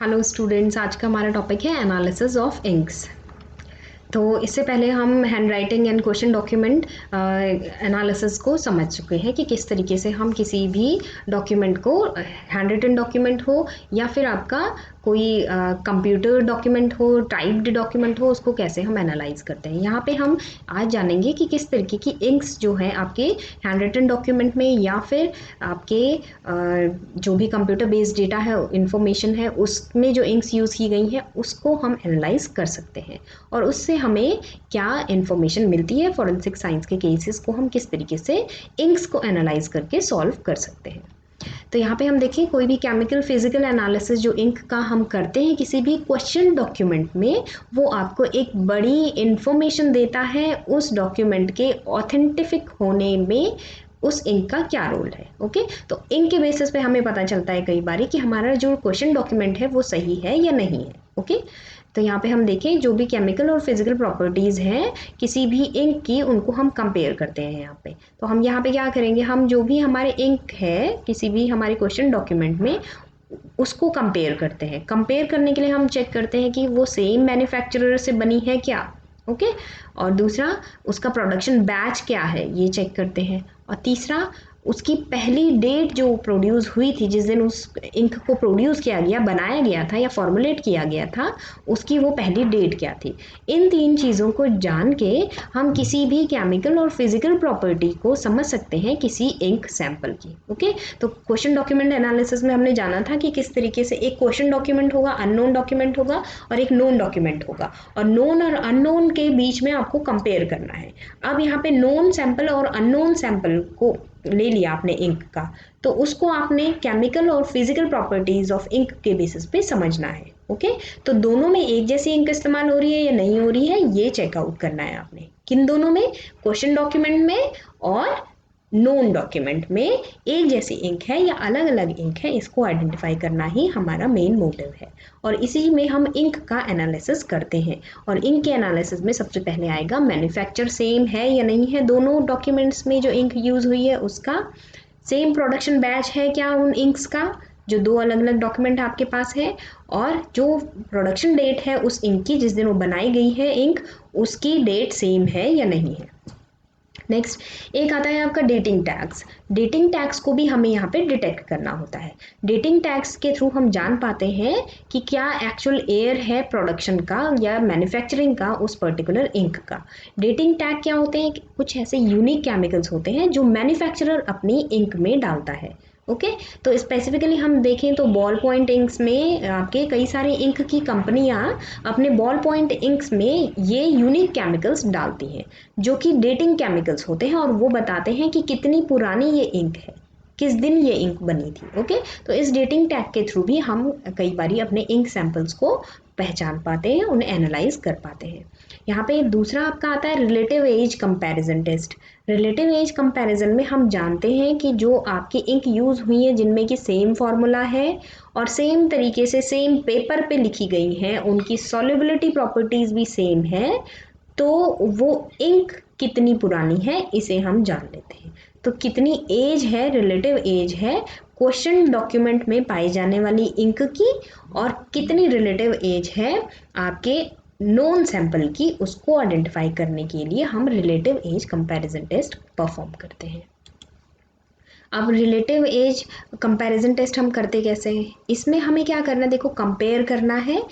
Hello students, आज का हमारा टॉपिक है एनालिसिस ऑफ इंक्स। तो इससे पहले हम hand writing and question document analysis को समझ चुके हैं कि किस तरीके से हम किसी भी डॉक्यूमेंट को, हैंड रिटन डॉक्यूमेंट हो या फिर आपका कोई कंप्यूटर डॉक्यूमेंट हो, टाइप्ड डॉक्यूमेंट हो, उसको कैसे हम एनालाइज करते हैं। यहाँ पे हम आज जानेंगे कि किस तरीके की इंक्स जो है आपके हैंड रिटन डॉक्यूमेंट में या फिर आपके जो भी कंप्यूटर बेस्ड डेटा है, इंफॉर्मेशन है, उसमें जो इंक्स यूज़ की गई हैं उसको हम एनालाइज कर सकते हैं और उससे हमें क्या इन्फॉर्मेशन मिलती है। फॉरेंसिक साइंस के केसेस को हम किस तरीके से इंक्स को एनालाइज करके सॉल्व कर सकते हैं। तो यहाँ पे हम देखें, कोई भी केमिकल फिजिकल एनालिसिस जो इंक का हम करते हैं किसी भी क्वेश्चन डॉक्यूमेंट में, वो आपको एक बड़ी इंफॉर्मेशन देता है उस डॉक्यूमेंट के ऑथेंटिक होने में उस इंक का क्या रोल है। ओके, तो इंक के बेसिस पे हमें पता चलता है कई बार कि हमारा जो क्वेश्चन डॉक्यूमेंट है वो सही है या नहीं है। ओके, तो यहाँ पे हम देखें जो भी केमिकल और फिजिकल प्रॉपर्टीज़ हैं किसी भी इंक की, उनको हम कंपेयर करते हैं यहाँ पे। तो हम यहाँ पे क्या करेंगे, हम जो भी हमारे इंक है किसी भी हमारे क्वेश्चन डॉक्यूमेंट में उसको कंपेयर करते हैं। कंपेयर करने के लिए हम चेक करते हैं कि वो सेम मैन्युफैक्चरर से बनी है क्या। ओके, और दूसरा उसका प्रोडक्शन बैच क्या है ये चेक करते हैं, और तीसरा उसकी पहली डेट जो प्रोड्यूस हुई थी, जिस दिन उस इंक को प्रोड्यूस किया गया, बनाया गया था या फॉर्मुलेट किया गया था, उसकी वो पहली डेट क्या थी। इन तीन चीज़ों को जान के हम किसी भी केमिकल और फिजिकल प्रॉपर्टी को समझ सकते हैं किसी इंक सैंपल की। ओके, तो क्वेश्चन डॉक्यूमेंट एनालिसिस में हमने जाना था कि किस तरीके से एक क्वेश्चन डॉक्यूमेंट होगा, अननोन डॉक्यूमेंट होगा और एक नोन डॉक्यूमेंट होगा, और नोन और अननोन के बीच में आपको कंपेयर करना है। अब यहाँ पे नोन सैंपल और अननोन सैंपल को ले लिया आपने इंक का, तो उसको आपने केमिकल और फिजिकल प्रॉपर्टीज ऑफ इंक के बेसिस पे समझना है। ओके, तो दोनों में एक जैसी इंक इस्तेमाल हो रही है या नहीं हो रही है ये चेकआउट करना है आपने। किन दोनों में, क्वेश्चन डॉक्यूमेंट में और नोन डॉक्यूमेंट में एक जैसी इंक है या अलग अलग इंक है, इसको आइडेंटिफाई करना ही हमारा मेन मोटिव है। और इसी में हम इंक का एनालिसिस करते हैं। और इंक के एनालिसिस में सबसे पहले आएगा मैन्युफैक्चर सेम है या नहीं है, दोनों डॉक्यूमेंट्स में जो इंक यूज़ हुई है उसका सेम प्रोडक्शन बैच है क्या उन इंक्स का, जो दो अलग अलग डॉक्यूमेंट आपके पास है, और जो प्रोडक्शन डेट है उस इंक की, जिस दिन वो बनाई गई है इंक, उसकी डेट सेम है या नहीं है। नेक्स्ट एक आता है आपका डेटिंग टैग्स। डेटिंग टैग्स को भी हमें यहाँ पे डिटेक्ट करना होता है। डेटिंग टैग्स के थ्रू हम जान पाते हैं कि क्या एक्चुअल एयर है प्रोडक्शन का या मैन्युफैक्चरिंग का उस पर्टिकुलर इंक का। डेटिंग टैग क्या होते हैं, कुछ ऐसे यूनिक केमिकल्स होते हैं जो मैन्युफैक्चरर अपनी इंक में डालता है। ओके, तो स्पेसिफिकली हम देखें तो बॉल पॉइंट इंक्स में आपके कई सारे इंक की कंपनियां अपने बॉल पॉइंट इंक्स में ये यूनिक केमिकल्स डालती हैं जो कि डेटिंग केमिकल्स होते हैं, और वो बताते हैं कि कितनी पुरानी ये इंक है, किस दिन ये इंक बनी थी। ओके, तो इस डेटिंग टैग के थ्रू भी हम कई बारी अपने इंक सैंपल्स को पहचान पाते हैं, उन्हें एनालाइज कर पाते हैं। यहाँ पे दूसरा आपका आता है relative age comparison test. Relative age comparison में हम जानते हैं कि जो आपकी इंक यूज़ हुई है जिनमें कि सेम फार्मूला है और सेम तरीके से सेम पेपर पे लिखी गई हैं, उनकी सॉल्युबिलिटी प्रॉपर्टीज़ भी सेम है, तो वो इंक कितनी पुरानी है इसे हम जान लेते हैं। तो कितनी एज है, रिलेटिव एज है क्वेश्चन डॉक्यूमेंट में पाई जाने वाली इंक की, और कितनी रिलेटिव एज है आपके नोन सैंपल की, उसको आइडेंटिफाई करने के लिए हम relative age comparison test perform करते हैं। अब रिलेटिव एज कंपैरिजन टेस्ट हम करते कैसे हैं, इसमें हमें क्या करना है, देखो कंपेयर करना है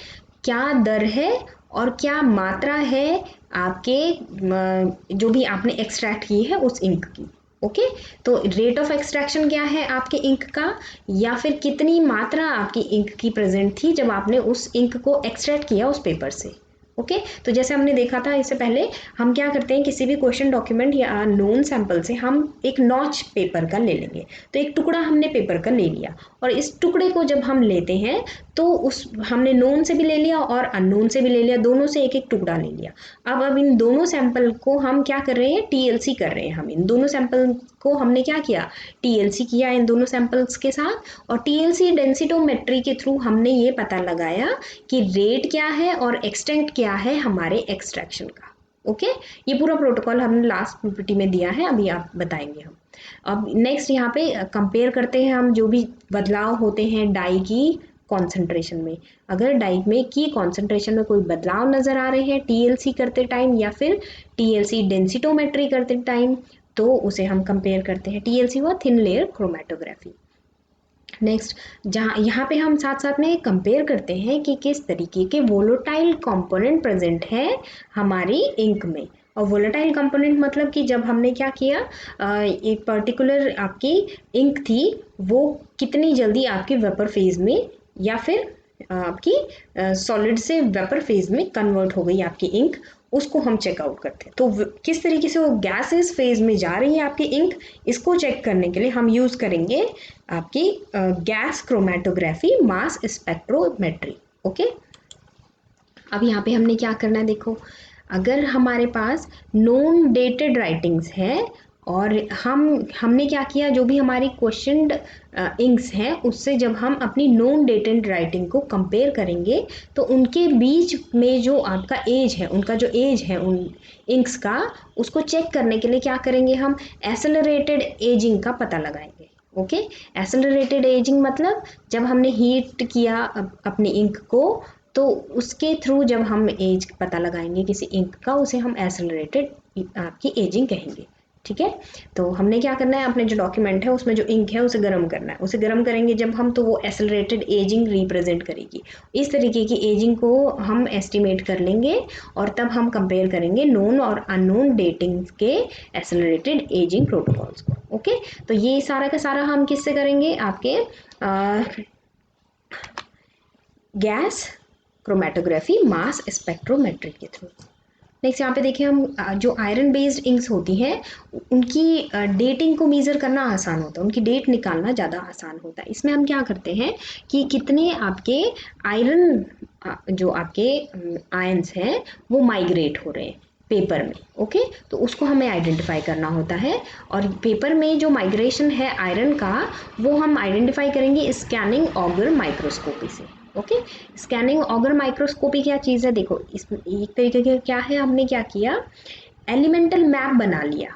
क्या दर है और क्या मात्रा है आपके जो भी आपने एक्सट्रैक्ट की है उस इंक की। ओके, तो रेट ऑफ एक्सट्रैक्शन क्या है आपके इंक का, या फिर कितनी मात्रा आपकी इंक की प्रेजेंट थी जब आपने उस इंक को एक्सट्रैक्ट किया उस पेपर से। ओके, तो जैसे हमने देखा था इससे पहले, हम क्या करते हैं किसी भी क्वेश्चन डॉक्यूमेंट या नोन सैंपल से हम एक नॉच पेपर का ले लेंगे। तो एक टुकड़ा हमने पेपर का ले लिया, और इस टुकड़े को जब हम लेते हैं तो उस हमने नोन से भी ले लिया और अननोन से भी ले लिया, दोनों से एक एक टुकड़ा ले लिया। अब इन दोनों सैंपल को हम क्या कर रहे हैं, टीएलसी कर रहे हैं। हम इन दोनों सैंपल को हमने क्या किया, टीएलसी किया इन दोनों सैंपल्स के साथ, और टीएलसी डेंसिटोमेट्री के थ्रू हमने ये पता लगाया कि रेट क्या है और एक्सटेंट क्या है हमारे एक्सट्रैक्शन का। ओके, ये पूरा प्रोटोकॉल हमने लास्ट पीपीटी में दिया है, अभी आप बताएंगे हम। अब नेक्स्ट यहाँ पे कंपेयर करते हैं हम जो भी बदलाव होते हैं डाई की कॉन्सेंट्रेशन में, अगर डाई में की कॉन्सेंट्रेशन में कोई बदलाव नज़र आ रहे हैं टीएलसी करते टाइम या फिर टीएलसी डेंसिटोमेट्री करते टाइम, तो उसे हम कंपेयर करते हैं। टीएलसी हुआ थिन लेयर क्रोमेटोग्राफी। नेक्स्ट, जहाँ यहाँ पे हम साथ साथ में कंपेयर करते हैं कि किस तरीके के वोलेटाइल कंपोनेंट प्रेजेंट है हमारी इंक में। और वोलेटाइल कंपोनेंट मतलब कि जब हमने क्या किया, एक पर्टिकुलर आपकी इंक थी, वो कितनी जल्दी आपकी वेपर फेज में या फिर आपकी सॉलिड से वेपर फेज में कन्वर्ट हो गई आपकी इंक, उसको हम चेकआउट करते हैं। तो किस तरीके से वो गैसेस फेज में जा रही है आपकी इंक, इसको चेक करने के लिए हम यूज़ करेंगे आपकी gas chromatography mass spectrometry. Okay, अब यहाँ पे हमने क्या करना है, देखो अगर हमारे पास नॉन डेटेड राइटिंग्स है और हमने क्या किया, जो भी हमारी क्वेश्चनड इंक्स हैं उससे जब हम अपनी नॉन डेटेड राइटिंग को कंपेयर करेंगे तो उनके बीच में जो आपका एज है, उनका जो एज है उन इंक्स का, उसको चेक करने के लिए क्या करेंगे, हम एक्सेलरेटेड एजिंग का पता लगाएंगे। ओके, एक्सेलरेटेड एजिंग मतलब जब हमने हीट किया अपनी इंक को, तो उसके थ्रू जब हम एज पता लगाएंगे किसी इंक का, उसे हम एक्सेलरेटेड आपकी एजिंग कहेंगे। ठीक है, तो हमने क्या करना है, अपने जो डॉक्यूमेंट है उसमें जो इंक है उसे गर्म करना है। उसे गर्म करेंगे जब हम, तो वो एक्सेलरेटेड एजिंग रिप्रेजेंट करेगी। इस तरीके की एजिंग को हम एस्टिमेट कर लेंगे और तब हम कंपेयर करेंगे नोन और अननोन डेटिंग के एक्सेलरेटेड एजिंग प्रोटोकॉल्स को। ओके, तो ये सारा का सारा हम किससे करेंगे, आपके गैस क्रोमेटोग्राफी मास स्पेक्ट्रोमेट्री के थ्रू। नेक्स्ट यहाँ पे देखिए, हम जो आयरन बेस्ड इंक्स होती हैं उनकी डेटिंग को मेज़र करना आसान होता है, उनकी डेट निकालना ज़्यादा आसान होता है। इसमें हम क्या करते हैं कि कितने आपके आयरन जो आपके आयंस हैं वो माइग्रेट हो रहे हैं पेपर में। ओके, तो उसको हमें आइडेंटिफाई करना होता है, और पेपर में जो माइग्रेशन है आयरन का वो हम आइडेंटिफाई करेंगे स्कैनिंग ऑगर माइक्रोस्कोपी से। ओके, स्कैनिंग ऑगर माइक्रोस्कोपी क्या चीज़ है, देखो इस एक तरीके का क्या है, हमने क्या किया, एलिमेंटल मैप बना लिया।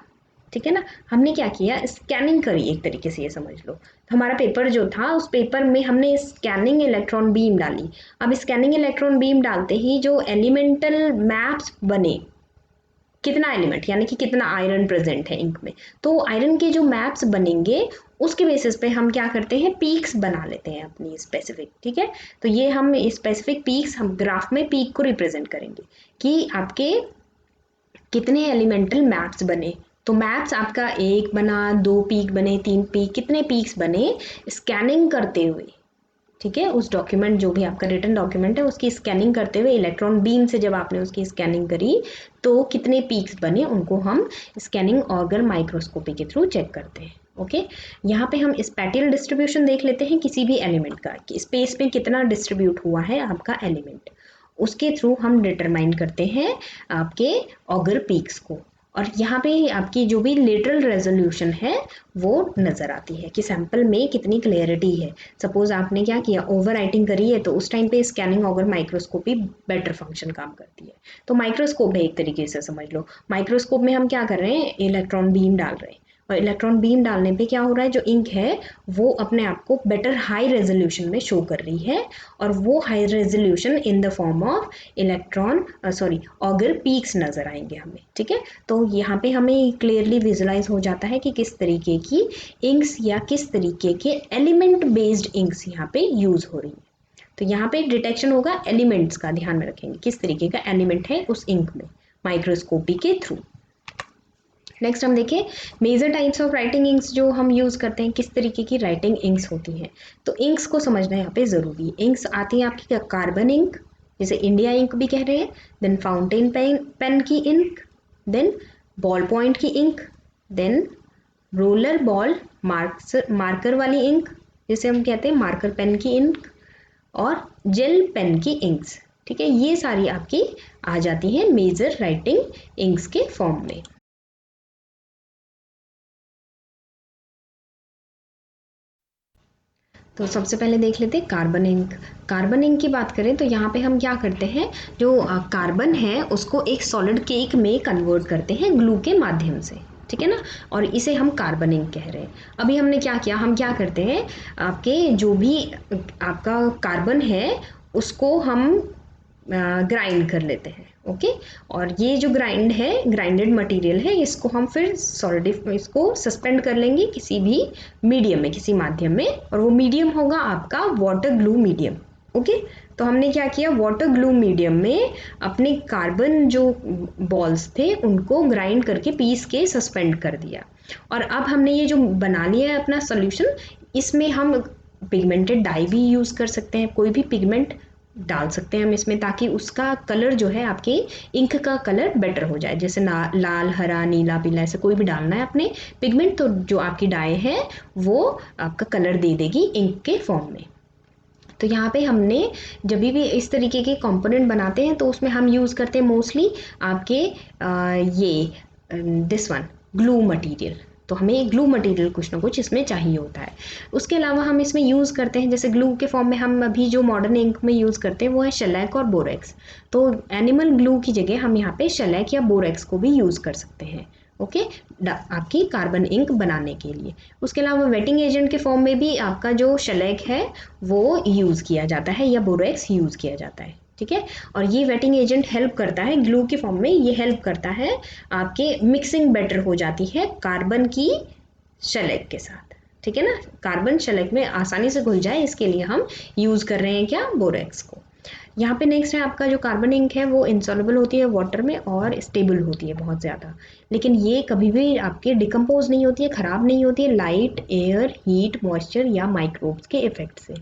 ठीक है ना, हमने क्या किया, स्कैनिंग करी एक तरीके से, ये समझ लो। तो हमारा पेपर जो था, उस पेपर में हमने स्कैनिंग इलेक्ट्रॉन बीम डाली। अब स्कैनिंग इलेक्ट्रॉन बीम डालते ही जो एलिमेंटल मैप्स बने, कितना एलिमेंट यानी कि कितना आयरन प्रेजेंट है इंक में, तो आयरन के जो मैप्स बनेंगे उसके बेसिस पे हम क्या करते हैं, पीक्स बना लेते हैं अपनी स्पेसिफिक। ठीक है, तो ये हम स्पेसिफिक पीक्स, हम ग्राफ में पीक को रिप्रेजेंट करेंगे कि आपके कितने एलिमेंटल मैप्स बने। तो मैप्स आपका एक बना, 2 पीक बने, 3 पीक, कितने पीक्स बने स्कैनिंग करते हुए। ठीक है, उस डॉक्यूमेंट, जो भी आपका रिटन डॉक्यूमेंट है उसकी स्कैनिंग करते हुए इलेक्ट्रॉन बीम से जब आपने उसकी स्कैनिंग करी तो कितने पीक्स बने, उनको हम स्कैनिंग ऑगर माइक्रोस्कोपी के थ्रू चेक करते हैं। ओके, यहाँ पे हम स्पैटियल डिस्ट्रीब्यूशन देख लेते हैं किसी भी एलिमेंट का, कि स्पेस में कितना डिस्ट्रीब्यूट हुआ है आपका एलिमेंट, उसके थ्रू हम डिटरमाइन करते हैं आपके ऑगर पीक्स को। और यहाँ पे आपकी जो भी लेटरल रेजोल्यूशन है वो नज़र आती है कि सैंपल में कितनी क्लियरिटी है। सपोज आपने क्या किया, ओवर राइटिंग करी है, तो उस टाइम पे scanning auger microscopy better function काम करती है। तो माइक्रोस्कोप है एक तरीके से, समझ लो माइक्रोस्कोप में हम क्या कर रहे हैं, इलेक्ट्रॉन बीम डाल रहे हैं, और इलेक्ट्रॉन बीम डालने पे क्या हो रहा है, जो इंक है वो अपने आप को बेटर हाई रेजोल्यूशन में शो कर रही है, और वो high resolution in the form of electron auger peaks नज़र आएंगे हमें। ठीक है, तो यहाँ पे हमें क्लियरली विजुलाइज हो जाता है कि किस तरीके की इंक्स या किस तरीके के एलिमेंट बेस्ड इंक्स यहाँ पे यूज़ हो रही है। तो यहाँ पे डिटेक्शन होगा एलिमेंट्स का, ध्यान में रखेंगे किस तरीके का एलिमेंट है उस इंक में माइक्रोस्कोपी के थ्रू। नेक्स्ट हम देखें major types of writing inks जो हम यूज़ करते हैं, किस तरीके की राइटिंग इंक्स होती हैं। तो इंक्स को समझना यहाँ पे ज़रूरी है। इंक्स आती है आपकी कार्बन इंक, जिसे इंडिया इंक भी कह रहे हैं, देन फाउंटेन पेन की इंक, देन बॉल पॉइंट की ink, then roller ball marker वाली इंक जिसे हम कहते हैं मार्कर पेन की इंक, और जेल पेन की इंक्स। ठीक है, ये सारी आपकी आ जाती हैं मेजर राइटिंग इंक्स के फॉर्म में। तो सबसे पहले देख लेते हैं कार्बन इंक। कार्बन इंक की बात करें तो यहाँ पे हम क्या करते हैं, जो कार्बन है उसको एक सॉलिड केक में कन्वर्ट करते हैं ग्लू के माध्यम से। ठीक है ना। और इसे हम कार्बन इंक कह रहे हैं। अभी हमने क्या किया, हम क्या करते हैं, आपके जो भी आपका कार्बन है उसको हम ग्राइंड कर लेते हैं। ओके, और ये जो ग्राइंडेड मटेरियल है, इसको हम फिर इसको सस्पेंड कर लेंगे किसी भी मीडियम में, किसी माध्यम में, और वो मीडियम होगा आपका वाटर ग्लू मीडियम। ओके, तो हमने क्या किया, वाटर ग्लू मीडियम में अपने कार्बन जो बॉल्स थे उनको ग्राइंड करके पीस के सस्पेंड कर दिया। और अब हमने ये जो बना लिया है अपना सोल्यूशन, इसमें हम पिगमेंटेड डाई भी यूज़ कर सकते हैं, कोई भी पिगमेंट डाल सकते हैं हम इसमें, ताकि उसका कलर जो है आपके इंक का कलर बेटर हो जाए। जैसे लाल, हरा, नीला, पीला, ऐसे कोई भी डालना है अपने पिगमेंट, तो जो आपकी डाई है वो आपका कलर दे देगी इंक के फॉर्म में। तो यहाँ पे हमने जब भी इस तरीके के कंपोनेंट बनाते हैं तो उसमें हम यूज़ करते हैं मोस्टली आपके दिस वन ग्लू मटेरियल। तो हमें ग्लू मटेरियल कुछ ना कुछ इसमें चाहिए होता है। उसके अलावा हम इसमें यूज़ करते हैं, जैसे ग्लू के फॉर्म में हम अभी जो मॉडर्न इंक में यूज़ करते हैं वो है शेलैक और बोरेक्स। तो एनिमल ग्लू की जगह हम यहाँ पे शेलैक या बोरेक्स को भी यूज़ कर सकते हैं। ओके, आपकी कार्बन इंक बनाने के लिए। उसके अलावा वेटिंग एजेंट के फॉर्म में भी आपका जो शेलैक है वो यूज़ किया जाता है या बोरेक्स यूज़ किया जाता है। ठीक है, और ये वेटिंग एजेंट हेल्प करता है ग्लू के फॉर्म में, ये हेल्प करता है आपके मिक्सिंग बेटर हो जाती है कार्बन की शेलैक के साथ। ठीक है ना, कार्बन शेलैक में आसानी से घुल जाए, इसके लिए हम यूज़ कर रहे हैं क्या, बोरेक्स को। यहाँ पे नेक्स्ट है आपका जो कार्बन इंक है वो इंसॉल्युबल होती है वाटर में और स्टेबल होती है बहुत ज़्यादा, लेकिन ये कभी भी आपके डिकम्पोज नहीं होती है, ख़राब नहीं होती है लाइट, एयर, हीट, मॉइस्चर या माइक्रोब्स के इफेक्ट से।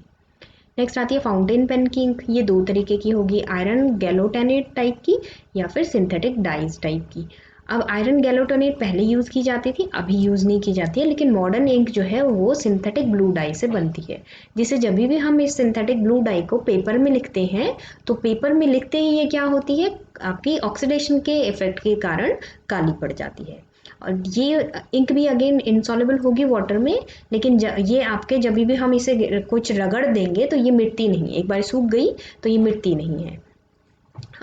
नेक्स्ट आती है फाउंटेन पेन की इंक। ये दो तरीके की होगी, आयरन गैलोटेनेट टाइप की या फिर सिंथेटिक डाइज टाइप की। अब आयरन गैलोटेनेट पहले यूज़ की जाती थी, अभी यूज़ नहीं की जाती है, लेकिन मॉडर्न इंक जो है वो सिंथेटिक ब्लू डाई से बनती है, जिसे जब भी हम इस सिंथेटिक ब्लू डाई को पेपर में लिखते हैं तो पेपर में लिखते ही ये क्या होती है, आपकी ऑक्सीडेशन के इफेक्ट के कारण काली पड़ जाती है। और ये इंक भी अगेन इंसॉल्युबल होगी वाटर में, लेकिन ये आपके जब भी हम इसे कुछ रगड़ देंगे तो ये मिटती नहीं, एक बार सूख गई तो ये मिटती नहीं है।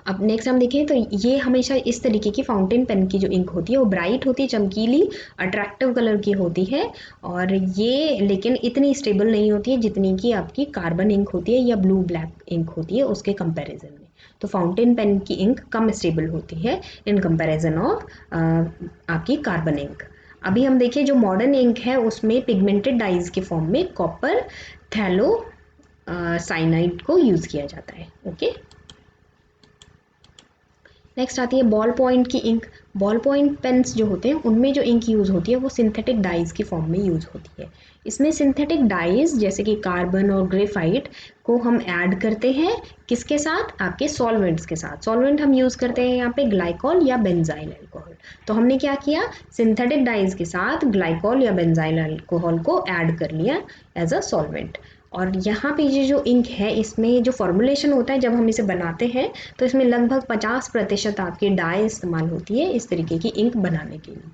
अब नेक्स्ट हम देखें तो ये हमेशा इस तरीके की फाउंटेन पेन की जो इंक होती है वो ब्राइट होती है, चमकीली, अट्रैक्टिव कलर की होती है, और ये लेकिन इतनी स्टेबल नहीं होती है जितनी कि आपकी कार्बन इंक होती है या ब्लू ब्लैक इंक होती है उसके कंपैरिजन में। तो फाउंटेन पेन की इंक कम स्टेबल होती है इन कंपैरिजन ऑफ आपकी कार्बन इंक। अभी हम देखिए जो मॉडर्न इंक है उसमें पिगमेंटेड डाइज के फॉर्म में कॉपर थैलो साइनाइड को यूज़ किया जाता है। ओके, नेक्स्ट आती है बॉल पॉइंट की इंक। बॉल पॉइंट पेन्स जो होते हैं उनमें जो इंक यूज़ होती है वो सिंथेटिक डाइज की फॉर्म में यूज़ होती है। इसमें सिंथेटिक डाइज जैसे कि कार्बन और ग्रेफाइट को हम ऐड करते हैं, किसके साथ, आपके सॉल्वेंट्स के साथ। सॉल्वेंट हम यूज़ करते हैं यहाँ पे ग्लाइकॉल या बेंजाइल अल्कोहल। तो हमने क्या किया, सिंथेटिक डाइज के साथ ग्लाइकॉल या बेंजाइल अल्कोहल को ऐड कर लिया एज अ सॉल्वेंट। और यहाँ पे ये जो इंक है इसमें जो फॉर्मुलेशन होता है जब हम इसे बनाते हैं तो इसमें लगभग 50% आपकी डाई इस्तेमाल होती है इस तरीके की इंक बनाने के लिए।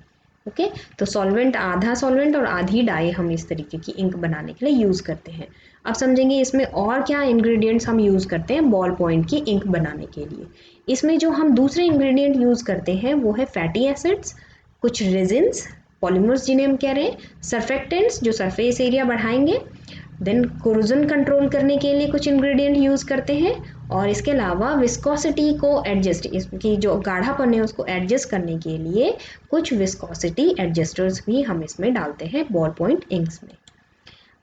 ओके, तो सॉल्वेंट, आधा सॉल्वेंट और आधी डाई हम इस तरीके की इंक बनाने के लिए यूज़ करते हैं। अब समझेंगे इसमें और क्या इंग्रेडिएंट्स हम यूज़ करते हैं बॉल पॉइंट की इंक बनाने के लिए। इसमें जो हम दूसरे इंग्रेडिएंट यूज़ करते हैं वो है फैटी एसिड्स, कुछ रेजिन्स, पॉलीमर्स जिन्हें हम कह रहे हैं, सरफेक्टेंट्स जो सरफेस एरिया बढ़ाएंगे, देन कोरोजन कंट्रोल करने के लिए कुछ इंग्रेडिएंट यूज़ करते हैं, और इसके अलावा विस्कोसिटी को एडजस्ट, इसकी जो गाढ़ापन है उसको एडजस्ट करने के लिए कुछ विस्कोसिटी एडजस्टर्स भी हम इसमें डालते हैं बॉल पॉइंट इंक्स में।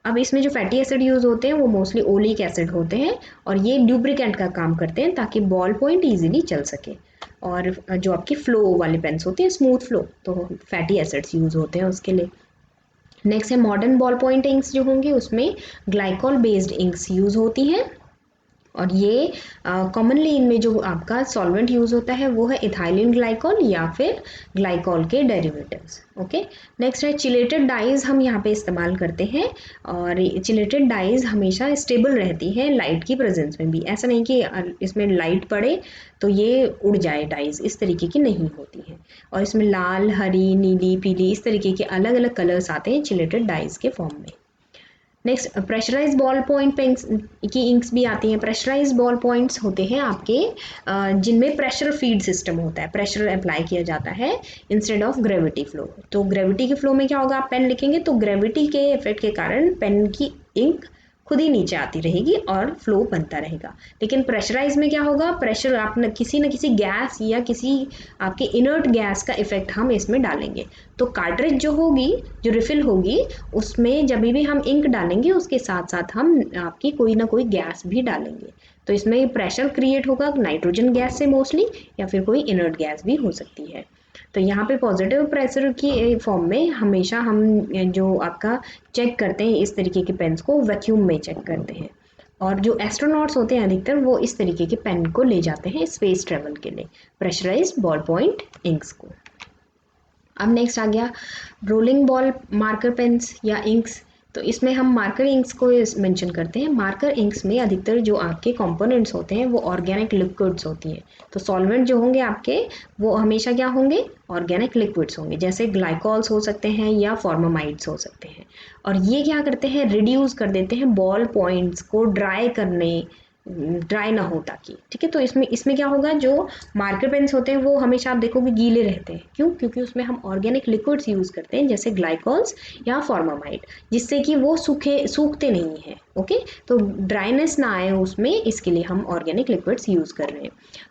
अब इसमें जो फैटी एसिड यूज़ होते हैं वो मोस्टली ओलिक एसिड होते हैं, और ये ल्यूब्रिकेंट का काम करते हैं ताकि बॉल पॉइंट ईजिली चल सके। और जो आपकी फ्लो वाले पेन्स होते हैं, स्मूथ फ्लो, तो फैटी एसिड्स यूज़ होते हैं उसके लिए। नेक्स्ट है मॉडर्न बॉल पॉइंट इंक्स जो होंगी उसमें ग्लाइकॉल बेस्ड इंक्स यूज़ होती हैं, और ये कॉमनली इनमें जो आपका सॉल्वेंट यूज़ होता है वो है इथाइलिन ग्लाइकॉल या फिर ग्लाइकॉल के डेरिवेटिव्स। ओके, नेक्स्ट है चिलेटेड डाइज हम यहाँ पे इस्तेमाल करते हैं, और चिलेटेड डाइज हमेशा स्टेबल रहती है लाइट की प्रेजेंस में भी, ऐसा नहीं कि इसमें लाइट पड़े तो ये उड़ जाए डाइज, इस तरीके की नहीं होती है। और इसमें लाल, हरी, नीली, पीली, इस तरीके के अलग अलग कलर्स आते हैं चिलेटेड डाइज के फॉर्म में। Next pressurised ball point pens की इंक्स भी आती हैं। प्रेशराइज बॉल पॉइंट्स होते हैं आपके जिनमें प्रेशर फीड सिस्टम होता है, प्रेशर अप्लाई किया जाता है इंस्टेड ऑफ ग्रेविटी फ्लो। तो ग्रेविटी के फ्लो में क्या होगा, आप पेन लिखेंगे तो ग्रेविटी के इफेक्ट के कारण पेन की इंक खुद ही नीचे आती रहेगी और फ्लो बनता रहेगा। लेकिन प्रेशराइज में क्या होगा, प्रेशर आप किसी न किसी गैस या किसी आपके इनर्ट गैस का इफेक्ट हम इसमें डालेंगे। तो कार्ट्रिज जो होगी, जो रिफिल होगी, उसमें जब भी हम इंक डालेंगे उसके साथ साथ हम आपकी कोई ना कोई गैस भी डालेंगे। तो इसमें प्रेशर क्रिएट होगा नाइट्रोजन गैस से मोस्टली, या फिर कोई इनर्ट गैस भी हो सकती है। तो यहाँ पे पॉजिटिव प्रेशर की फॉर्म में हमेशा हम जो आपका चेक करते हैं इस तरीके के पेन्स को वैक्यूम में चेक करते हैं। और जो एस्ट्रोनॉट्स होते हैं अधिकतर वो इस तरीके के पेन को ले जाते हैं स्पेस ट्रेवल के लिए, प्रेशराइज्ड बॉल पॉइंट इंक्स को। अब नेक्स्ट आ गया रोलिंग बॉल मार्कर पेन्स या इंक्स। तो इसमें हम मार्कर इंक्स को मेंशन करते हैं। मार्कर इंक्स में अधिकतर जो आपके कंपोनेंट्स होते हैं वो ऑर्गेनिक लिक्विड्स होती हैं। तो सॉल्वेंट जो होंगे आपके वो हमेशा क्या होंगे, ऑर्गेनिक लिक्विड्स होंगे, जैसे ग्लाइकॉल्स हो सकते हैं या फॉर्मामाइड्स हो सकते हैं। और ये क्या करते हैं, रिड्यूस कर देते हैं बॉल पॉइंट्स को, ड्राई ना हो ताकि, ठीक है। तो इसमें क्या होगा, जो मार्कर पेन्स होते हैं वो हमेशा आप देखोगे गीले रहते हैं। क्यों? क्योंकि उसमें हम ऑर्गेनिक लिक्विड्स यूज़ करते हैं जैसे ग्लाइकॉल्स या फॉर्मामाइड, जिससे कि वो सूखते नहीं हैं। ओके, तो ड्राइनेस ना आए उसमें, इसके लिए हम ऑर्गेनिक लिक्विड्स यूज़ कर रहे हैं।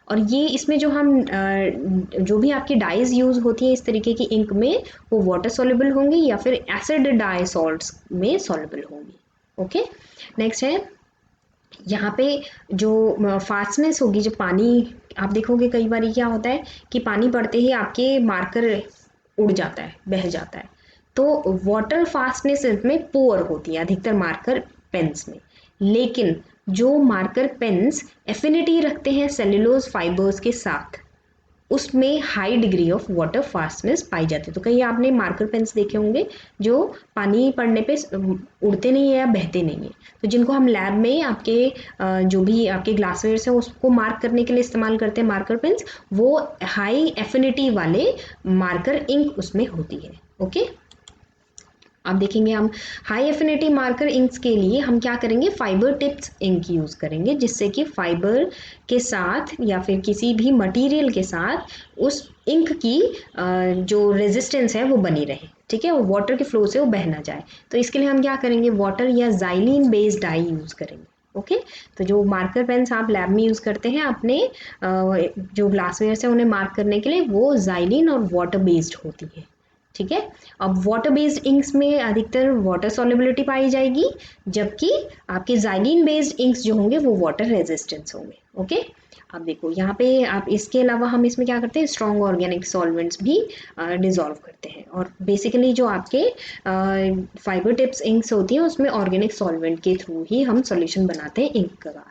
और ये इसमें जो भी आपकी डाइज यूज़ होती है इस तरीके की इंक में, वो वाटर सॉल्युबल होंगी या फिर एसिड डाई सॉल्ट्स में सॉल्युबल होंगी। ओके, नेक्स्ट है यहाँ पे जो फास्टनेस होगी, जो पानी आप देखोगे कई बार क्या होता है कि पानी पड़ते ही आपके मार्कर उड़ जाता है, बह जाता है। तो वाटर फास्टनेस इसमें पुअर होती है अधिकतर मार्कर पेन्स में। लेकिन जो मार्कर पेन्स एफिनिटी रखते हैं सेल्यूलोज फाइबर्स के साथ, उसमें high degree of water fastness पाई जाती है। तो कहीं आपने मार्कर पेन्स देखे होंगे जो पानी पड़ने पे उड़ते नहीं है या बहते नहीं है। तो जिनको हम लैब में आपके जो भी आपके ग्लासवेयर्स है उसको मार्क करने के लिए इस्तेमाल करते हैं मार्कर पेन्स, वो हाई एफिनिटी वाले मार्कर इंक उसमें होती है। ओके, अब देखेंगे हम हाई एफिनिटी मार्कर इंक्स के लिए हम क्या करेंगे, फाइबर टिप्स इंक यूज़ करेंगे, जिससे कि फाइबर के साथ या फिर किसी भी मटेरियल के साथ उस इंक की जो रेजिस्टेंस है वो बनी रहे, ठीक है, और वाटर के फ्लो से वो बह ना जाए। तो इसके लिए हम क्या करेंगे, वाटर या ज़ाइलिन बेस्ड डाई यूज़ करेंगे। ओके, तो जो मार्कर पेन्स आप लैब में यूज़ करते हैं अपने जो ग्लासवेयर है उन्हें मार्क करने के लिए, वो ज़ाइलिन और वाटर बेस्ड होती है, ठीक है। अब वाटर बेस्ड इंक्स में अधिकतर वाटर सॉल्युबिलिटी पाई जाएगी, जबकि आपके ज़ाइलिन बेस्ड इंक्स जो होंगे वो वाटर रेजिस्टेंस होंगे। ओके, अब देखो यहाँ पे आप इसके अलावा हम इसमें क्या करते हैं, स्ट्रॉन्ग ऑर्गेनिक सॉल्वेंट्स भी डिज़ोल्व करते हैं। और बेसिकली जो आपके फाइबर टिप्स इंक्स होती हैं उसमें ऑर्गेनिक सॉल्वेंट के थ्रू ही हम सॉल्यूशन बनाते हैं इंक का।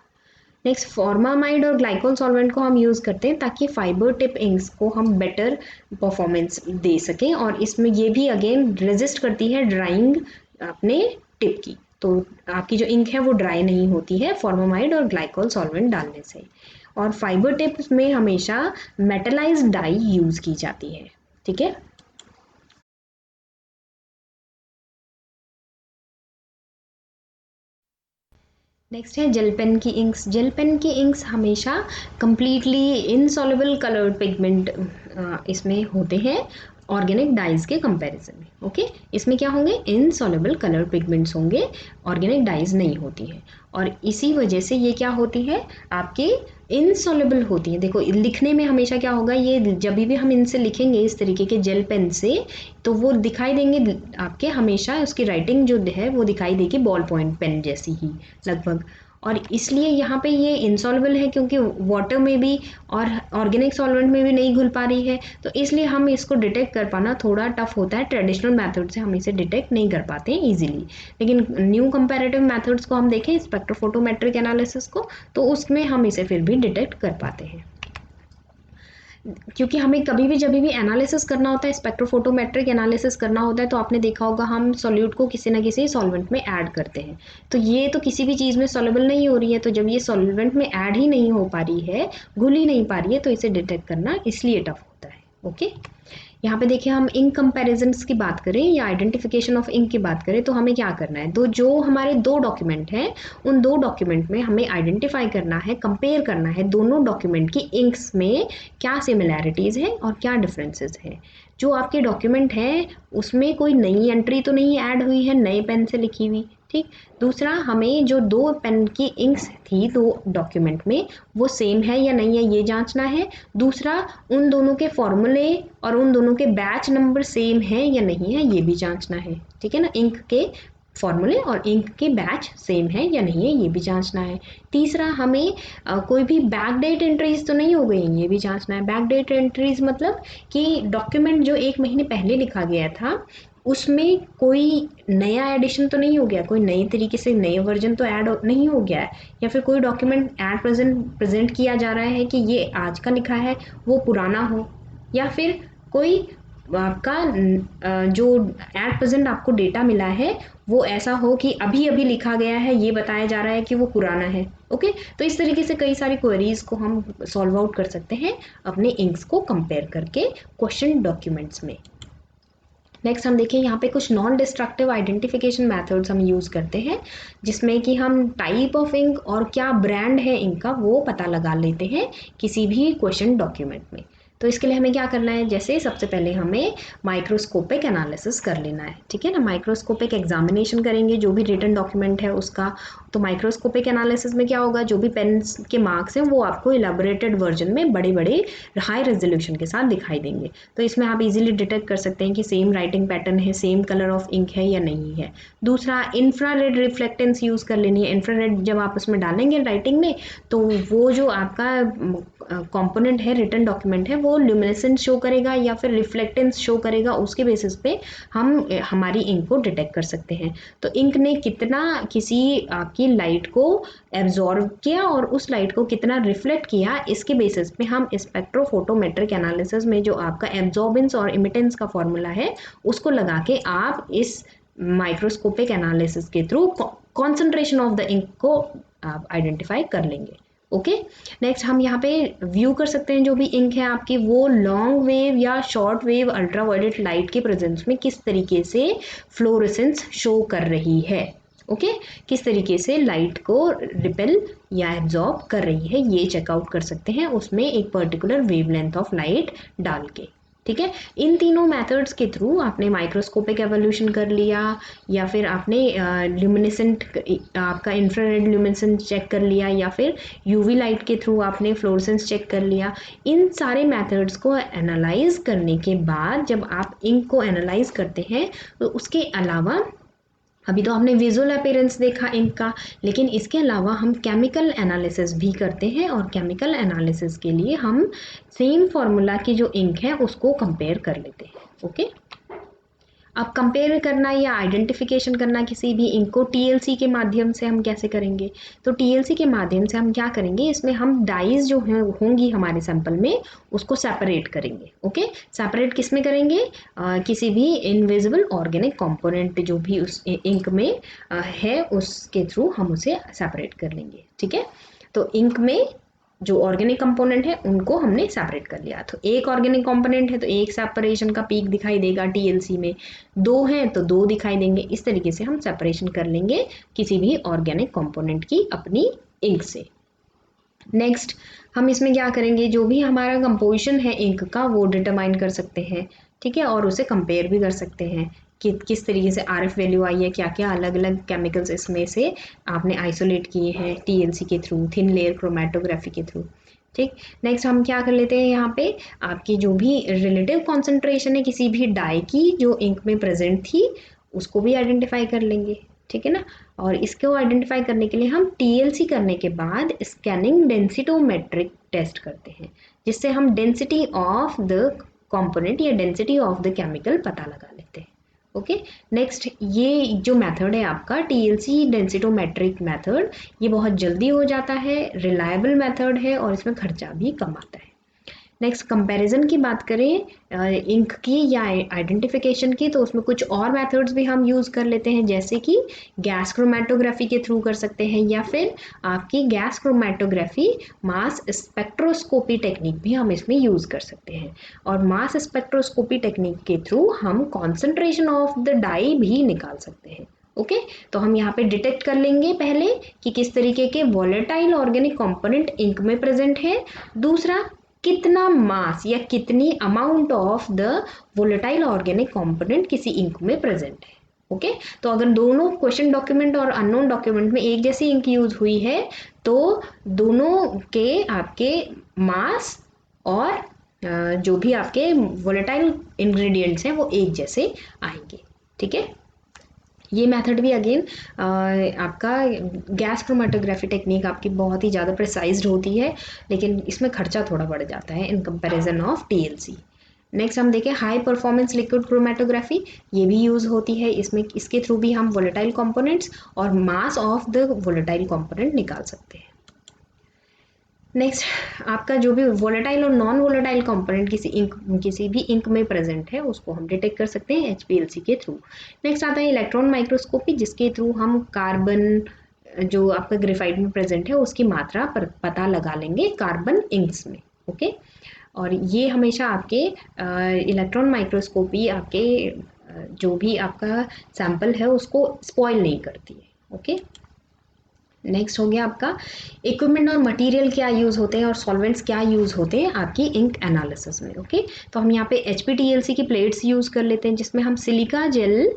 नेक्स्ट फॉर्मामाइड और ग्लाइकोल सॉल्वेंट को हम यूज़ करते हैं ताकि फाइबर टिप इंक्स को हम बेटर परफॉर्मेंस दे सकें। और इसमें ये भी अगेन रेजिस्ट करती है ड्राइंग अपने टिप की, तो आपकी जो इंक है वो ड्राई नहीं होती है फॉर्मामाइड और ग्लाइकोल सॉल्वेंट डालने से। और फाइबर टिप्स में हमेशा मेटलाइज्ड डाई यूज़ की जाती है, ठीक है। नेक्स्ट है जेल पेन की इंक्स। जेल पेन की इंक्स हमेशा कंप्लीटली इनसॉल्युबल कलर्ड पिगमेंट इसमें होते हैं ऑर्गेनिक डाइज के कंपैरिजन में। ओके, इसमें क्या होंगे, इनसॉल्युबल कलर पिगमेंट्स होंगे, ऑर्गेनिक डाइज नहीं होती हैं। और इसी वजह से ये क्या होती है, आपके इनसॉल्युबल होती हैं। देखो लिखने में हमेशा क्या होगा, ये जब भी हम इनसे लिखेंगे इस तरीके के जेल पेन से, तो वो दिखाई देंगे आपके, हमेशा उसकी राइटिंग जो है वो दिखाई देगी बॉल पॉइंट पेन जैसी ही लगभग। और इसलिए यहाँ पे ये इंसॉल्युबल है क्योंकि वाटर में भी और ऑर्गेनिक सॉल्वेंट में भी नहीं घुल पा रही है। तो इसलिए हम इसको डिटेक्ट कर पाना थोड़ा टफ होता है, ट्रेडिशनल मेथड से हम इसे डिटेक्ट नहीं कर पाते हैं ईजिली। लेकिन न्यू कंपैरेटिव मेथड्स को हम देखें, स्पेक्ट्रोफोटोमेट्रिक एनालिसिस को, तो उसमें हम इसे फिर भी डिटेक्ट कर पाते हैं। क्योंकि हमें कभी भी जब भी एनालिसिस करना होता है, स्पेक्ट्रोफोटोमेट्रिक एनालिसिस करना होता है, तो आपने देखा होगा हम सॉल्यूट को किसी न किसी सॉल्वेंट में ऐड करते हैं। तो ये तो किसी भी चीज़ में सॉल्युबल नहीं हो रही है, तो जब ये सॉल्वेंट में ऐड ही नहीं हो पा रही है, घुल ही नहीं पा रही है, तो इसे डिटेक्ट करना इसलिए टफ होता है। ओके, यहाँ पे देखिए हम इंक कंपैरिजन्स की बात करें या आइडेंटिफिकेशन ऑफ इंक की बात करें तो हमें क्या करना है, दो जो हमारे दो डॉक्यूमेंट हैं उन दो डॉक्यूमेंट में हमें आइडेंटिफाई करना है, कंपेयर करना है दोनों डॉक्यूमेंट की इंक्स में क्या सिमिलैरिटीज़ हैं और क्या डिफरेंसेस हैं। जो आपके डॉक्यूमेंट है उसमें कोई नई एंट्री तो नहीं ऐड हुई है नए पेन से लिखी हुई, ठीक। दूसरा, हमें जो दो पेन की इंक्स थी दो डॉक्यूमेंट में वो सेम है या नहीं है ये जांचना है। दूसरा, उन दोनों के फॉर्मूले और उन दोनों के बैच नंबर सेम है या नहीं है ये भी जांचना है, ठीक है ना। इंक के फॉर्मूले और इंक के बैच सेम है या नहीं है ये भी जांचना है। तीसरा, हमें कोई भी बैक डेट एंट्रीज तो नहीं हो गई ये भी जांचना है। बैक डेट एंट्रीज मतलब कि डॉक्यूमेंट जो 1 महीने पहले लिखा गया था उसमें कोई नया एडिशन तो नहीं हो गया, कोई नई तरीके से नए वर्जन तो ऐड नहीं हो गया है, या फिर कोई डॉक्यूमेंट एट प्रेजेंट किया जा रहा है कि ये आज का लिखा है वो पुराना हो, या फिर कोई आपका जो एट प्रेजेंट आपको डेटा मिला है वो ऐसा हो कि अभी अभी लिखा गया है ये बताया जा रहा है कि वो पुराना है। ओके, तो इस तरीके से कई सारी क्वेरीज को हम सॉल्व आउट कर सकते हैं अपने इंक्स को कंपेयर करके क्वेश्चन डॉक्यूमेंट्स में। नेक्स्ट हम देखें यहाँ पे कुछ नॉन डिस्ट्रक्टिव आइडेंटिफिकेशन मेथड्स हम यूज़ करते हैं जिसमें कि हम टाइप ऑफ इंक और क्या ब्रांड है इंक का वो पता लगा लेते हैं किसी भी क्वेश्चन डॉक्यूमेंट में। तो इसके लिए हमें क्या करना है, जैसे सबसे पहले हमें माइक्रोस्कोपिक एनालिसिस कर लेना है, ठीक है ना। माइक्रोस्कोपिक एग्जामिनेशन करेंगे जो भी रिटन डॉक्यूमेंट है उसका। तो माइक्रोस्कोपिक एनालिसिस में क्या होगा, जो भी पेन्स के मार्क्स हैं वो आपको इलेबोरेटेड वर्जन में बड़े बड़े हाई रेजोल्यूशन के साथ दिखाई देंगे। तो इसमें आप इजीली डिटेक्ट कर सकते हैं कि सेम राइटिंग पैटर्न है, सेम कलर ऑफ इंक है या नहीं है। दूसरा, इंफ्रारेड रिफ्लेक्टेंस यूज़ कर लेनी है। इंफ्रारेड जब आप उसमें डालेंगे राइटिंग में तो वो जो आपका कंपोनेंट है रिटन डॉक्यूमेंट है वो ल्यूमिनेसेंस शो करेगा या फिर रिफ्लेक्टेंस शो करेगा, उसके बेसिस पे हम हमारी इंक को डिटेक्ट कर सकते हैं। तो इंक ने कितना किसी आपकी लाइट को एब्जॉर्ब किया और उस लाइट को कितना रिफ्लेक्ट किया इसके बेसिस पे हम स्पेक्ट्रोफोटोमेट्रिक एनालिसिस में जो आपका एब्जॉर्बेंस और इमिटेंस का फॉर्मूला है उसको लगा के आप इस माइक्रोस्कोपिक एनालिसिस के through concentration of the ink को आप आइडेंटिफाई कर लेंगे। ओके, नेक्स्ट हम यहाँ पे व्यू कर सकते हैं जो भी इंक है आपकी वो लॉन्ग वेव या शॉर्ट वेव अल्ट्रावायलेट लाइट के प्रेजेंस में किस तरीके से फ्लोरेसेंस शो कर रही है। ओके, किस तरीके से लाइट को रिपेल या एब्जॉर्ब कर रही है ये चेकआउट कर सकते हैं उसमें एक पर्टिकुलर वेवलेंथ ऑफ लाइट डाल के, ठीक है। इन तीनों मेथड्स के थ्रू आपने माइक्रोस्कोपिक एवोल्यूशन कर लिया या फिर आपने ल्यूमिनेसेंट आपका इंफ्रारेड ल्यूमिनेसेंस चेक कर लिया या फिर यूवी लाइट के थ्रू आपने फ्लोरेसेंस चेक कर लिया। इन सारे मेथड्स को एनालाइज करने के बाद जब आप इंक को एनालाइज करते हैं तो उसके अलावा अभी तो हमने विजुअल अपीयरेंस देखा इंक का, लेकिन इसके अलावा हम केमिकल एनालिसिस भी करते हैं और केमिकल एनालिसिस के लिए हम सेम फार्मूला की जो इंक है उसको कंपेयर कर लेते हैं। ओके, अब कंपेयर करना या आइडेंटिफिकेशन करना किसी भी इंक को टीएलसी के माध्यम से हम कैसे करेंगे, तो टीएलसी के माध्यम से हम क्या करेंगे, इसमें हम डाइज जो हैं होंगी हमारे सैंपल में उसको सेपरेट करेंगे। ओके, सेपरेट किस में करेंगे, किसी भी इनविजिबल ऑर्गेनिक कंपोनेंट जो भी उस इंक में है उसके थ्रू हम उसे सेपरेट कर लेंगे, ठीक है। तो इंक में जो ऑर्गेनिक कंपोनेंट है उनको हमने सेपरेट कर लिया। तो एक ऑर्गेनिक कंपोनेंट है तो एक सेपरेशन का पीक दिखाई देगा टीएलसी में, दो हैं तो दो दिखाई देंगे। इस तरीके से हम सेपरेशन कर लेंगे किसी भी ऑर्गेनिक कंपोनेंट की अपनी इंक से। नेक्स्ट हम इसमें क्या करेंगे, जो भी हमारा कंपोजिशन है इंक का वो डिटरमाइन कर सकते हैं, ठीक है, और उसे कंपेयर भी कर सकते हैं कि किस तरीके से आरएफ वैल्यू आई है, क्या क्या अलग अलग केमिकल्स इसमें से आपने आइसोलेट किए हैं टीएलसी के थ्रू, थिन लेयर क्रोमेटोग्राफी के थ्रू, ठीक। नेक्स्ट हम क्या कर लेते हैं, यहाँ पे आपकी जो भी रिलेटिव कॉन्सेंट्रेशन है किसी भी डाई की जो इंक में प्रेजेंट थी उसको भी आइडेंटिफाई कर लेंगे, ठीक है ना। और इसको आइडेंटिफाई करने के लिए हम टीएलसी करने के बाद स्कैनिंग डेंसिटोमेट्रिक टेस्ट करते हैं जिससे हम डेंसिटी ऑफ द कंपोनेंट या डेंसिटी ऑफ द केमिकल पता लगा लेते हैं। ओके, नेक्स्ट ये जो मेथड है आपका टीएलसी डेंसिटोमेट्रिक मेथड, ये बहुत जल्दी हो जाता है, रिलायबल मेथड है और इसमें खर्चा भी कम आता है। नेक्स्ट कंपैरिजन की बात करें इंक की या आइडेंटिफिकेशन की, तो उसमें कुछ और मेथड्स भी हम यूज़ कर लेते हैं, जैसे कि गैस क्रोमेटोग्राफी के थ्रू कर सकते हैं, या फिर आपकी gas chromatography mass spectroscopy technique भी हम इसमें यूज़ कर सकते हैं। और मास स्पेक्ट्रोस्कोपी टेक्निक के थ्रू हम कॉन्सेंट्रेशन ऑफ द डाई भी निकाल सकते हैं। ओके तो हम यहाँ पे डिटेक्ट कर लेंगे पहले कि किस तरीके के वॉलेटाइल ऑर्गेनिक कंपोनेंट इंक में प्रेजेंट है, दूसरा कितना मास या कितनी amount of the volatile organic component किसी इंक में प्रेजेंट है। ओके तो अगर दोनों क्वेश्चन डॉक्यूमेंट और अननोन डॉक्यूमेंट में एक जैसी इंक यूज हुई है तो दोनों के आपके मास और जो भी आपके वोलेटाइल इंग्रेडिएंट्स हैं वो एक जैसे आएंगे। ठीक है, ये मेथड भी अगेन आपका गैस क्रोमेटोग्राफी टेक्निक आपकी बहुत ही ज़्यादा प्रिसाइज्ड होती है, लेकिन इसमें खर्चा थोड़ा बढ़ जाता है in comparison of TLC. Next हम देखें हाई परफॉर्मेंस लिक्विड क्रोमेटोग्राफी, ये भी यूज़ होती है, इसमें इसके थ्रू भी हम वोलेटाइल कंपोनेंट्स और mass of the volatile component निकाल सकते हैं। नेक्स्ट आपका जो भी वोलेटाइल और नॉन वोलेटाइल कंपोनेंट किसी भी इंक में प्रेजेंट है उसको हम डिटेक्ट कर सकते हैं एचपीएलसी के थ्रू। नेक्स्ट आता है इलेक्ट्रॉन माइक्रोस्कोपी, जिसके थ्रू हम कार्बन जो आपका ग्रेफाइट में प्रेजेंट है उसकी मात्रा पर पता लगा लेंगे कार्बन इंक्स में। ओके और ये हमेशा आपके इलेक्ट्रॉन माइक्रोस्कोपी आपके जो भी आपका सैंपल है उसको स्पॉइल नहीं करती है। ओके नेक्स्ट हो गया आपका इक्विपमेंट और मटेरियल क्या यूज़ होते हैं और सॉल्वेंट्स क्या यूज़ होते हैं आपकी इंक एनालिसिस में। ओके तो हम यहाँ पे HPTLC की प्लेट्स यूज़ कर लेते हैं, जिसमें हम सिलिका जेल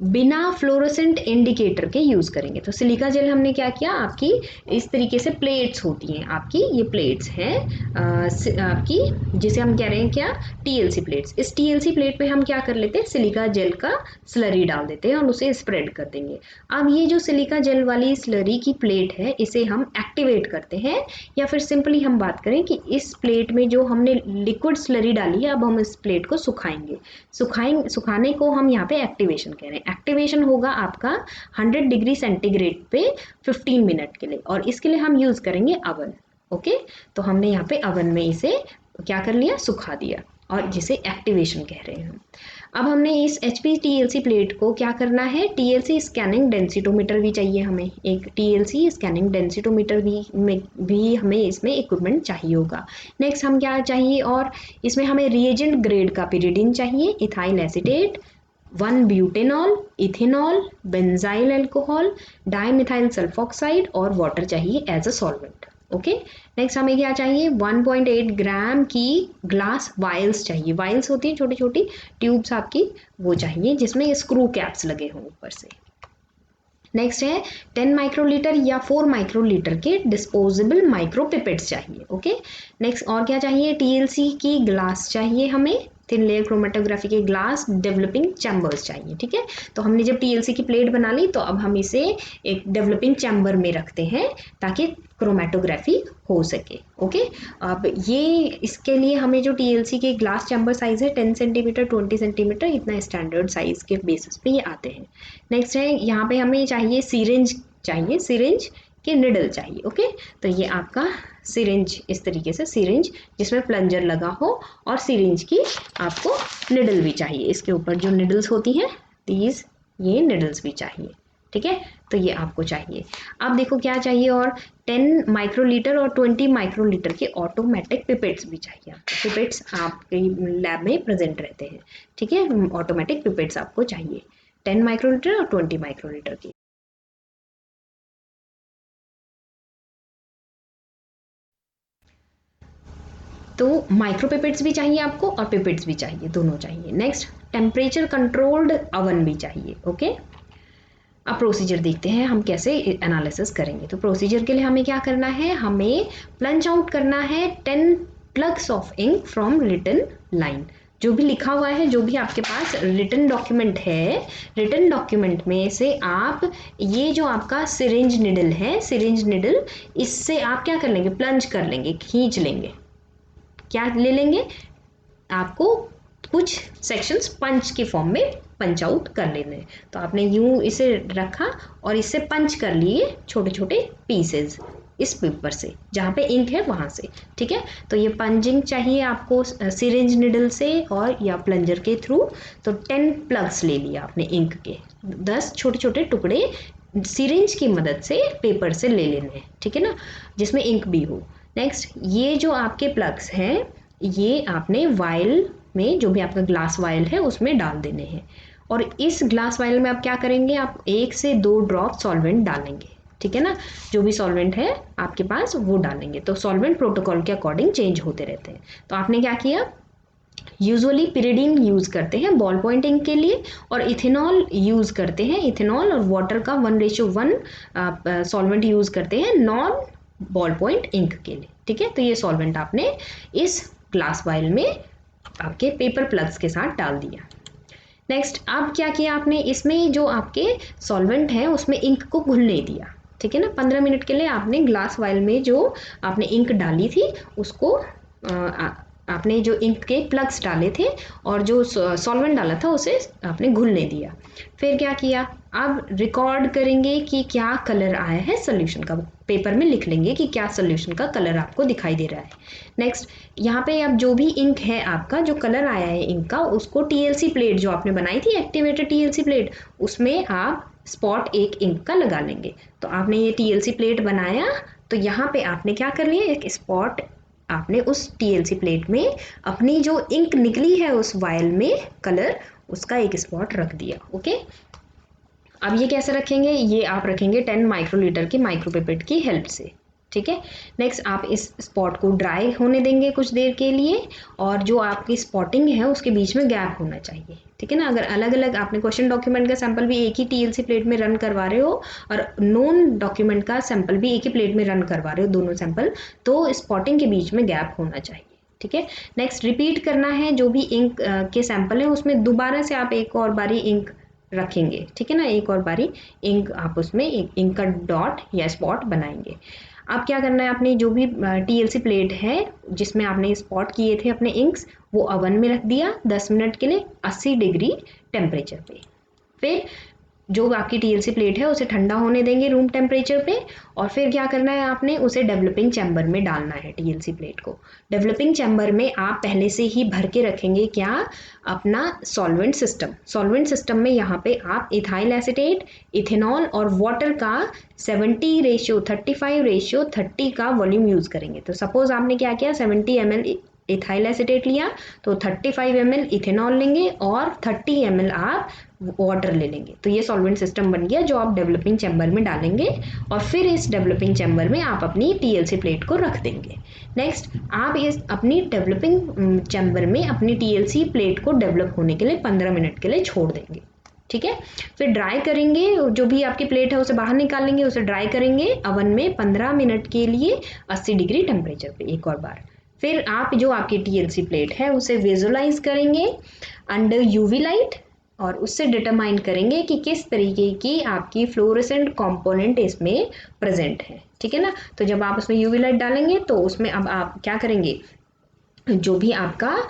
बिना फ्लोरोसेंट इंडिकेटर के यूज़ करेंगे। तो सिलिका जेल हमने क्या किया, आपकी इस तरीके से प्लेट्स होती हैं, आपकी ये प्लेट्स हैं आपकी जिसे हम कह रहे हैं क्या, टीएलसी प्लेट्स। इस टीएलसी प्लेट पे हम क्या कर लेते हैं, सिलिका जेल का स्लरी डाल देते हैं और उसे स्प्रेड कर देंगे। अब ये जो सिलिका जेल वाली स्लरी की प्लेट है इसे हम एक्टिवेट करते हैं, या फिर सिंपली हम बात करें कि इस प्लेट में जो हमने लिक्विड स्लरी डाली है अब हम इस प्लेट को सुखाएंगे। सुखाने को हम यहाँ पे एक्टिवेशन कह रहे हैं। एक्टिवेशन होगा आपका 100 डिग्री सेंटीग्रेड पे 15 मिनट के लिए, और इसके लिए हम यूज़ करेंगे अवन। ओके तो हमने यहाँ पे अवन में इसे क्या कर लिया, सुखा दिया, और जिसे एक्टिवेशन कह रहे हैं हम। अब हमने इस HPTLC प्लेट को क्या करना है, TLC स्कैनिंग डेंसिटोमीटर भी चाहिए हमें, एक TLC स्कैनिंग डेंसिटोमीटर भी हमें इसमें इक्विपमेंट चाहिए होगा। नेक्स्ट हम क्या चाहिए, और इसमें हमें रिएजेंट ग्रेड का पिरिडीन चाहिए, ethyl acetate, 1 butanol, ethanol, benzyl alcohol, dimethyl sulfoxide और वाटर चाहिए as a solvent. Okay next हमें क्या चाहिए, 1.8 ग्राम की ग्लास वाइल्स चाहिए। वाइल्स होती है छोटी छोटी ट्यूब्स आपकी, वो चाहिए जिसमें स्क्रू कैप्स लगे हों ऊपर से। नेक्स्ट है 10 माइक्रोलीटर या 4 माइक्रोलीटर के डिस्पोजेबल माइक्रोपिपेट्स चाहिए। ओके नेक्स्ट और क्या चाहिए, TLC की ग्लास चाहिए हमें, थिन लेयर क्रोमेटोग्राफी के ग्लास डेवलपिंग चैम्बर्स चाहिए। ठीक है तो हमने जब TLC की प्लेट बना ली तो अब हम इसे एक डेवलपिंग चैम्बर में रखते हैं ताकि क्रोमेटोग्राफी हो सके। ओके अब ये इसके लिए हमें जो TLC के ग्लास चैम्बर साइज है 10 सेंटीमीटर 20 सेंटीमीटर, इतना स्टैंडर्ड साइज के बेसिस पे ये आते हैं। नेक्स्ट है यहाँ पे हमें चाहिए सिरिंज, सिरिंज के निडल चाहिए। ओके तो ये आपका सिरिंज, इस तरीके से सिरिंज जिसमें प्लंजर लगा हो, और सिरिंज की आपको निडल भी चाहिए, इसके ऊपर जो निडल्स होती हैं दीज, ये निडल्स भी चाहिए। ठीक है तो ये आपको चाहिए। अब देखो क्या चाहिए, और 10 माइक्रोलीटर और 20 माइक्रोलीटर के ऑटोमेटिक पिपेट्स भी चाहिए आपको। पिपेट्स आपके लैब में प्रेजेंट रहते हैं। ठीक है ऑटोमेटिक पिपेट्स आपको चाहिए 10 माइक्रोलीटर और 20 माइक्रोलीटर की। तो माइक्रो पिपेट्स भी चाहिए आपको और पिपेट्स भी चाहिए, दोनों चाहिए। नेक्स्ट टेम्परेचर कंट्रोल्ड अवन भी चाहिए। ओके अब प्रोसीजर देखते हैं हम कैसे एनालिसिस करेंगे। तो प्रोसीजर के लिए हमें क्या करना है, हमें प्लंज आउट करना है 10 plugs of ink from written line. जो भी लिखा हुआ है, जो भी आपके पास रिटन डॉक्यूमेंट है, रिटन डॉक्यूमेंट में से आप ये जो आपका सिरिंज निडल है, सिरिंज निडल, इससे आप क्या कर लेंगे, प्लंज कर लेंगे, खींच लेंगे। क्या ले लेंगे, आपको कुछ सेक्शंस पंच के फॉर्म में पंच आउट कर लेने। तो आपने यूं इसे रखा और इससे पंच कर लिए छोटे छोटे पीसेस। इस पेपर से, जहाँ पे इंक है वहाँ से, ठीक है। तो ये पंजिंग चाहिए आपको सिरिंज निडल से और या प्लंजर के थ्रू। तो 10 प्लग्स ले लिया आपने इंक के, 10 छोटे छोटे टुकड़े सिरिंज की मदद से पेपर से ले लेने हैं, ठीक है ना, जिसमें इंक भी हो। नेक्स्ट, ये जो आपके प्लग्स हैं ये आपने वायल में, जो भी आपका ग्लास वायल है उसमें डाल देने हैं। और इस ग्लास वायल में आप क्या करेंगे, आप 1 से 2 ड्रॉप सॉल्वेंट डालेंगे, ठीक है ना। जो भी सॉल्वेंट है आपके पास वो डालेंगे। तो सॉल्वेंट प्रोटोकॉल के अकॉर्डिंग चेंज होते रहते हैं। तो आपने क्या किया, यूजुअली पिरिडीन यूज़ करते हैं बॉल पॉइंट इंक के लिए, और इथेनॉल यूज़ करते हैं, इथेनॉल और वाटर का 1:1 सॉल्वेंट यूज़ करते हैं नॉन बॉल पॉइंट इंक के लिए, ठीक है। तो ये सॉल्वेंट आपने इस ग्लास वायल में आपके पेपर प्लग्स के साथ डाल दिया। नेक्स्ट, अब क्या किया आपने, इसमें जो आपके सॉल्वेंट है उसमें इंक को घुलने दिया, ठीक है ना। 15 मिनट के लिए आपने ग्लास वायल में जो आपने इंक डाली थी उसको आपने जो इंक के प्लग्स डाले थे और जो सॉल्वेंट डाला था उसे आपने घुलने दिया। फिर क्या किया, अब रिकॉर्ड करेंगे कि क्या कलर आया है सोल्यूशन का, पेपर में लिख लेंगे कि क्या सोल्यूशन का कलर आपको दिखाई दे रहा है। नेक्स्ट, यहाँ पे अब जो भी इंक है आपका, जो कलर आया है इंक का, उसको टीएलसी प्लेट जो आपने बनाई थी, एक्टिवेटेड टीएलसी प्लेट, उसमें आप स्पॉट एक इंक का लगा लेंगे। तो आपने ये टीएलसी प्लेट बनाया, तो यहाँ पे आपने क्या कर लिया, एक स्पॉट आपने उस टीएलसी प्लेट में अपनी जो इंक निकली है उस वायल में कलर, उसका एक स्पॉट रख दिया। ओके, अब ये कैसे रखेंगे, ये आप रखेंगे 10 माइक्रोलीटर की माइक्रोपिपेट की हेल्प से, ठीक है। नेक्स्ट, आप इस स्पॉट को ड्राई होने देंगे कुछ देर के लिए, और जो आपकी स्पॉटिंग है उसके बीच में गैप होना चाहिए, ठीक है ना। अगर अलग अलग आपने क्वेश्चन डॉक्यूमेंट का सैंपल भी एक ही टीएलसी प्लेट में रन करवा रहे हो और नोन डॉक्यूमेंट का सैंपल भी एक ही प्लेट में रन करवा रहे हो, दोनों सैंपल, तो स्पॉटिंग के बीच में गैप होना चाहिए, ठीक है। नेक्स्ट, रिपीट करना है जो भी इंक के सैंपल है उसमें दोबारा से आप एक और बारी इंक रखेंगे, ठीक है ना, एक और बारी इंक आप उसमें इंक का डॉट या स्पॉट बनाएंगे। अब क्या करना है, आपने जो भी टीएलसी प्लेट है जिसमें आपने स्पॉट किए थे अपने इंक्स, वो ओवन में रख दिया 10 मिनट के लिए 80 डिग्री टेम्परेचर पे। फिर जो आपकी टीएलसी प्लेट है उसे ठंडा होने देंगे रूम टेम्परेचर पे, और फिर क्या करना है, आपने उसे डेवलपिंग चैम्बर में डालना है टीएलसी प्लेट को। डेवलपिंग चैम्बर में आप पहले से ही भर के रखेंगे क्या, अपना सॉल्वेंट सिस्टम में यहाँ पे आप इथाइल एसीटेट, इथेनॉल और वाटर का 70:35:30 का वॉल्यूम यूज़ करेंगे। तो सपोज आपने क्या किया, 70 ml इथाइल एसीटेट लिया, तो 35 ml इथेनॉल लेंगे और 30 ml आप वाटर ले लेंगे। तो ये सॉल्वेंट सिस्टम बन गया जो आप डेवलपिंग चैम्बर में डालेंगे, और फिर इस डेवलपिंग चैम्बर में आप अपनी टीएलसी प्लेट को रख देंगे। नेक्स्ट, आप इस अपनी डेवलपिंग चैम्बर में अपनी टीएलसी प्लेट को डेवलप होने के लिए 15 मिनट के लिए छोड़ देंगे, ठीक है। फिर ड्राई करेंगे, जो भी आपकी प्लेट है उसे बाहर निकालेंगे, उसे ड्राई करेंगे ओवन में 15 मिनट के लिए 80 डिग्री टेम्परेचर पे एक और बार। फिर आप जो आपकी टीएलसी प्लेट है उसे विजुअलाइज करेंगे अंडर यूवी लाइट, और उससे डिटरमाइन करेंगे कि किस तरीके की आपकी फ्लोरेसेंट कंपोनेंट इसमें प्रेजेंट है, ठीक है ना। तो जब आप उसमें यूवी लाइट डालेंगे तो उसमें अब आप क्या करेंगे, जो भी आपका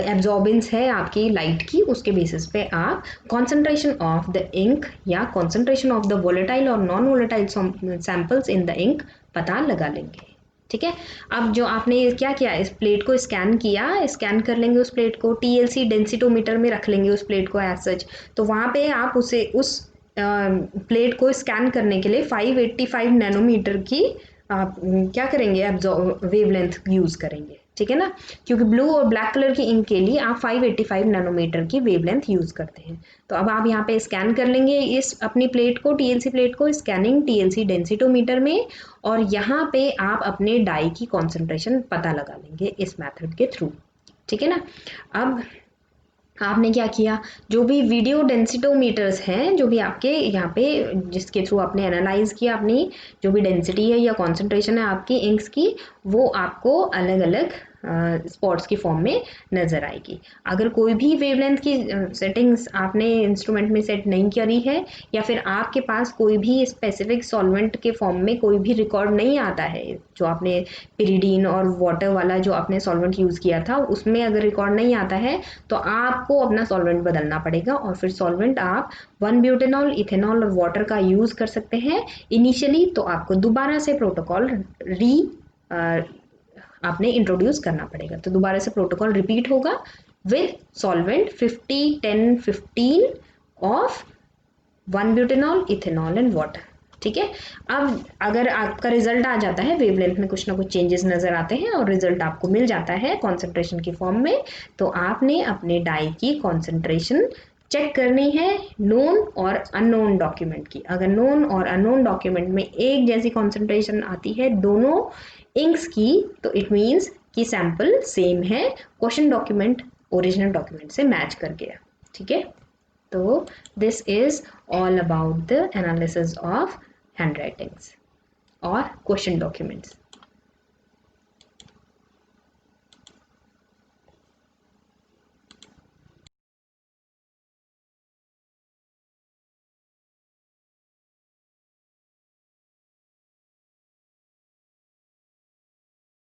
एब्जॉर्बेंस है आपकी लाइट की, उसके बेसिस पे आप कॉन्सेंट्रेशन ऑफ द इंक या कॉन्सेंट्रेशन ऑफ द वोलेटाइल और non volatile samples in the ink पता लगा लेंगे, ठीक है। अब जो आपने क्या किया, इस प्लेट को स्कैन किया, स्कैन कर लेंगे उस प्लेट को, टीएलसी डेंसिटोमीटर में रख लेंगे उस प्लेट को एज सच। तो वहाँ पे आप उसे उस प्लेट को स्कैन करने के लिए 585 नैनोमीटर की आप क्या करेंगे, वेवलेंथ यूज़ करेंगे, ठीक है ना, क्योंकि ब्लू और ब्लैक कलर की इंक के लिए आप 585 नैनोमीटर की वेवलेंथ यूज़ करते हैं। तो अब आप यहाँ पे स्कैन कर लेंगे इस अपनी प्लेट को, टीएलसी प्लेट को, स्कैनिंग टीएलसी डेंसिटोमीटर में, और यहाँ पे आप अपने डाई की कॉन्सेंट्रेशन पता लगा लेंगे इस मेथड के थ्रू, ठीक है ना। अब आपने क्या किया, जो भी वीडियो डेंसिटोमीटर्स हैं, जो भी आपके यहाँ पे जिसके थ्रू आपने एनालाइज किया अपनी जो भी डेंसिटी है या कॉन्सेंट्रेशन है आपकी इंक्स की, वो आपको अलग अलग स्पॉट्स की फॉर्म में नज़र आएगी। अगर कोई भी वेवलेंथ की सेटिंग्स आपने इंस्ट्रूमेंट में सेट नहीं करी है या फिर आपके पास कोई भी स्पेसिफिक सॉल्वेंट के फॉर्म में कोई भी रिकॉर्ड नहीं आता है, जो आपने पिरिडीन और वाटर वाला जो आपने सॉल्वेंट यूज़ किया था उसमें अगर रिकॉर्ड नहीं आता है तो आपको अपना सॉल्वेंट बदलना पड़ेगा और फिर सॉल्वेंट आप 1-ब्यूटेनॉल, इथेनॉल और वाटर का यूज़ कर सकते हैं इनिशियली। तो आपको दोबारा से प्रोटोकॉल आपने इंट्रोड्यूस करना पड़ेगा। तो दोबारा से प्रोटोकॉल रिपीट होगा with solvent 50-10-15 of one butanol, ethanol and water. ठीक है। अब अगर आपका रिजल्ट आ जाता है, वेवलेंथ में कुछ ना कुछ चेंजेस नज़र आते हैं और रिजल्ट आपको मिल जाता है कॉन्सेंट्रेशन की फॉर्म में, तो आपने अपने डाई की कॉन्सेंट्रेशन चेक करनी है नोन और अननोन डॉक्यूमेंट की। अगर नोन और अननोन डॉक्यूमेंट में एक जैसी कॉन्सेंट्रेशन आती है दोनों इंक्स की, तो इट मीन्स कि सैंपल सेम है, क्वेश्चन डॉक्यूमेंट ओरिजिनल डॉक्यूमेंट से मैच कर गया। ठीक है। तो this is all about the analysis of handwritings or question documents.